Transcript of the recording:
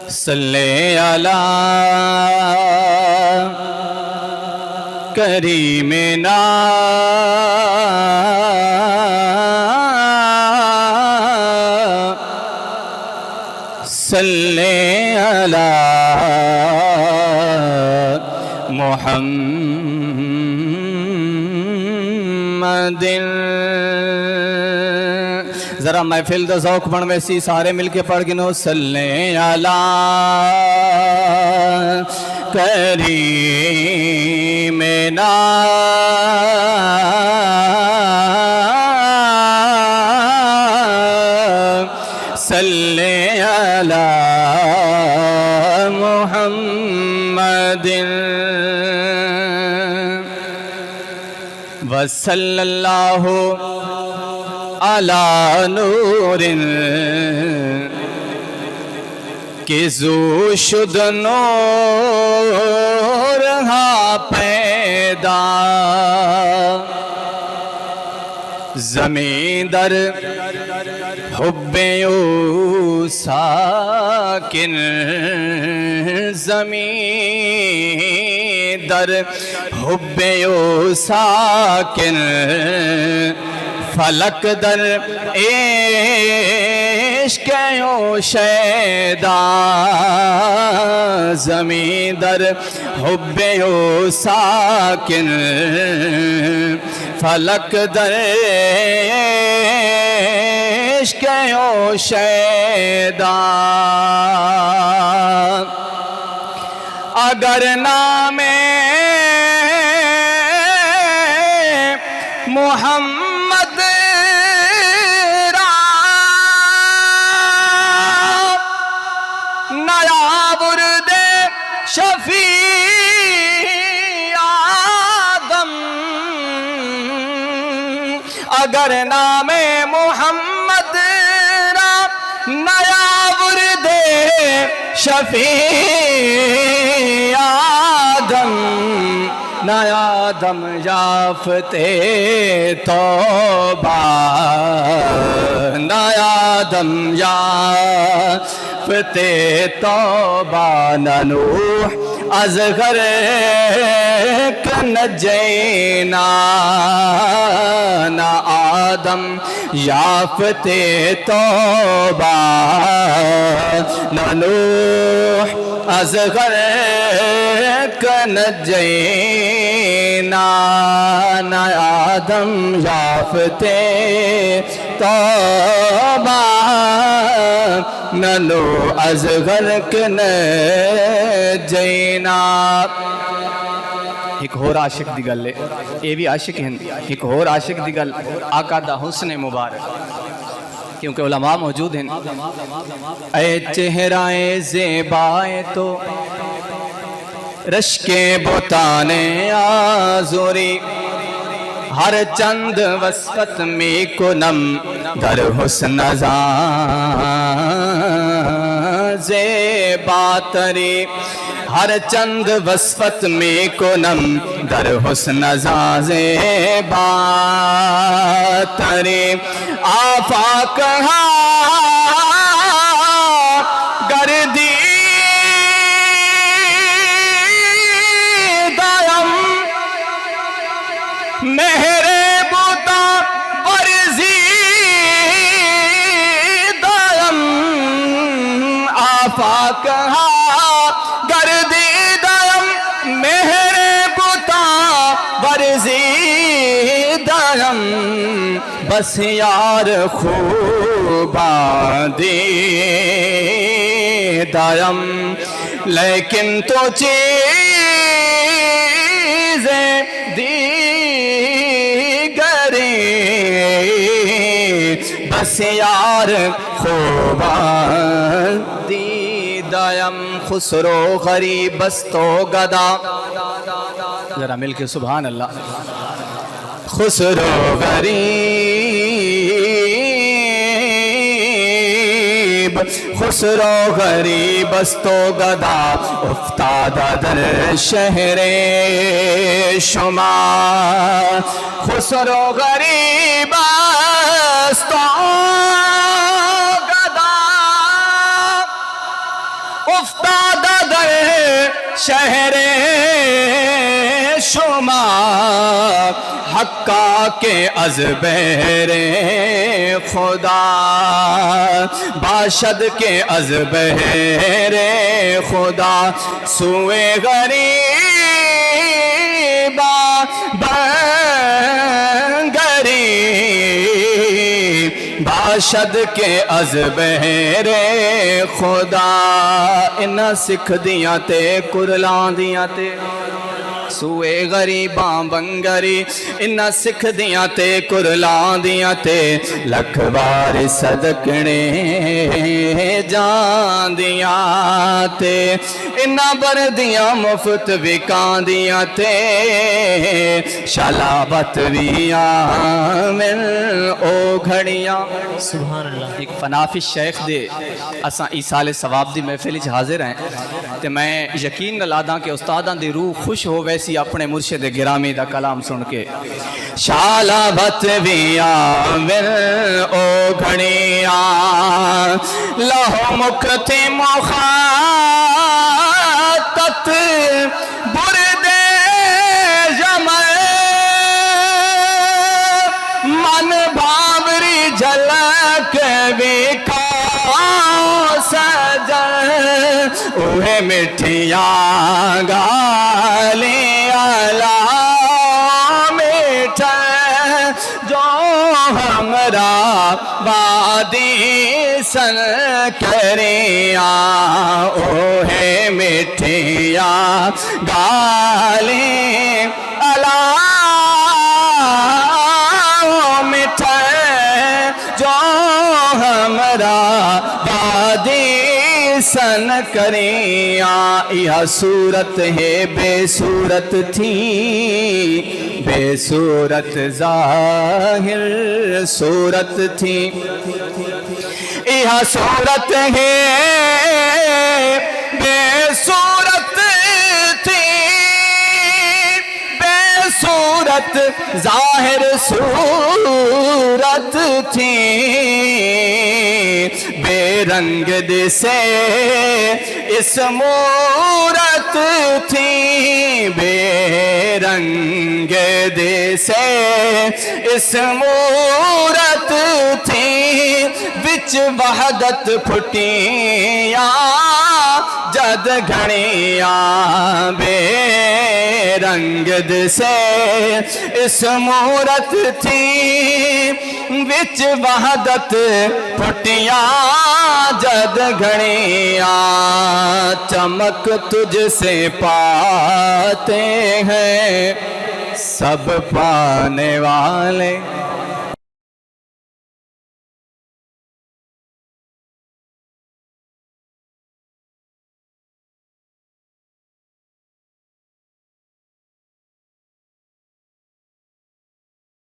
صلی علی کریمنا صلی علی محمد. ذرا محفل دا ذوق بن ویسی سارے مل کے پڑھ گنو. صلی علی کریمنا صلی علی محمد وصلی اللہ علی نور کہ زو شد نور ہا پیدا زمین در حب او ساکن زمین در حب او ساکن فلک در عشق او شیدا زمین در حب او ساکن فلک در عشق او شیدا اگر نام محمد نیا ورد شفیع آدم اگر نام محمد را نیا ورد شفیع آدم نیا دم یافتے توبہ نیا دم یافتے توبہ نہ نوح از غرق نجینا نہ آدم یافتے توبہ نہ نوح از غرق نجینا نہ آدم یافتے توبہ نہ نوح از غرق نجینا. ایک اور عاشق دی گل ہے یہ بھی عاشق ہیں. ایک اور عاشق دی گل آقا دا حسن مبارک کیونکہ علماء موجود ہیں. اے چہرائے زیبائے تو رشک بتانے آزوری ہر چند وصفت میں کنم در حسن زیبا تری ہر چند وصفت میں کنم در حسن زیبا تری آفاق گردی دائم مہرے بوتا ورزی دائم آفاق گردی دائم مہرے بوتا ورزی دائم بس یار خوباں دائم لیکن تو چیزیں دیگریں بس یار خوباں دائم خسرو غریب بست و گدا. ذرا مل کے سبحان اللہ. خسرو غریب، خسرو غریب است و گدا افتاده در شهر شما. خسرو غریب است و گدا افتاده در شهر شما. حقا کے از بہر خدا باشد کے از بہر خدا. سوئے غریبا بنگری باشد کے از بہر خدا. انہاں سکھ دیاں تے کرلاں دیاں تے سوئے غریباں بنگری. انہاں سکھ دیاں تے کرلاں دیاں تے لکھ بار صدقنے جان دیاں تے. انہاں بردیاں مفت وکاں دیاں تے شلابت ویاں مل او گھڑیاں. سبحان اللہ. ایک فنافی شیخ دے اساں ایصال ثواب دی محفل وچ حاضر ہیں تے میں یقین نال آدھاں کہ استاداں دی روح خوش ہو ویسی اپنے مرشد گرامی دا کلام سن کے. شالابت ویاں مل او گھڑیاں لہو مکھتی مخاطت بردے جمع من بھاوری جھلک وکھا سجن اوہ مٹھیاں گالیاں میٹھا جو ہمرا وادی سن کریاں. اوہ مٹھیاں گالیاں میٹھا جو ہمرا وادی سن کریاں. یہ صورت ہے بے صورت تھی بے صورت ظاہر صورت تھی. یہ صورت ہے بے صورت تھی بے صورت ظاہر صورت تھی. بے رنگ دسے اس مورت تھی بے رنگ دسے اس مورت تھی. وچ وحدت پھٹیاں جد گھڑیاں بے رنگ دسے اس مورت تھی. وچ وحدت پھٹیاں جد گھڑیاں. چمک تجھ سے پاتے ہیں سب پانے والے